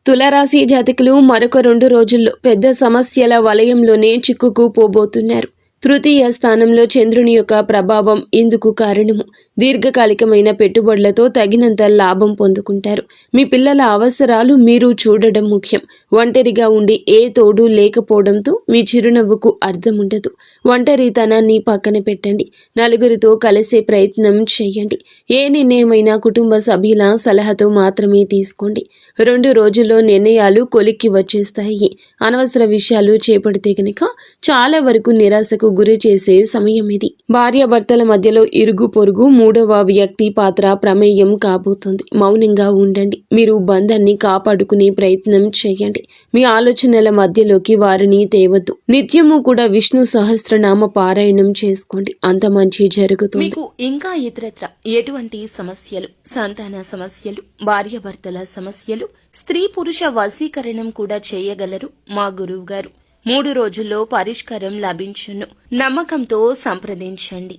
తులారాశి జాతకులు మరొక 2 రోజుల్లో పెద్ద సమస్యల వలయంలోనే చిక్కుకుపోబోతున్నారు. తృతీయ స్థానంలో చంద్రుని యొక్క ప్రభావం ఇందుకు కారణము. దీర్ఘకాలికమైన పెట్టుబడులతో తగినంత లాభం పొందుకుంటారు. మీ పిల్లల అవసరాలు మీరు చూడడం ముఖ్యం. ఒంటరిగా ఉండి ఏ తోడు లేకపోవడంతో మీ చిరునవ్వుకు అర్థం ఉండదు. ఒంటరితనాన్ని పక్కన పెట్టండి. నలుగురితో కలిసే ప్రయత్నం చేయండి. ఏ నిర్ణయమైనా కుటుంబ సభ్యుల సలహాతో మాత్రమే తీసుకోండి. 2 రోజుల్లో నిర్ణయాలు కొలిక్కి వచ్చేస్తాయి. అనవసర విషయాలు చేపడితే గనక చాలా వరకు నిరాశకు గురి చేసే సమయం ఇది. భార్యాభర్తల మధ్యలో ఇరుగు పొరుగు మూడవ వ్యక్తి పాత్ర ప్రమేయం కాబోతుంది. మౌనంగా ఉండండి. మీరు బంధాన్ని కాపాడుకునే ప్రయత్నం చేయండి. మీ ఆలోచనల మధ్యలోకి వారిని తేవద్దు. నిత్యము కూడా విష్ణు సహస్రనామ పారాయణం చేసుకోండి. అంత మంచి జరుగుతుంది. మీకు ఇంకా ఇతరత్ర ఎటువంటి సమస్యలు, సంతాన సమస్యలు, భార్యాభర్తల సమస్యలు, స్త్రీ పురుష వశీకరణం కూడా చేయగలరు మా గురువు గారు. 3 రోజుల్లో పరిష్కారం లభించును. నమ్మకంతో సంప్రదించండి.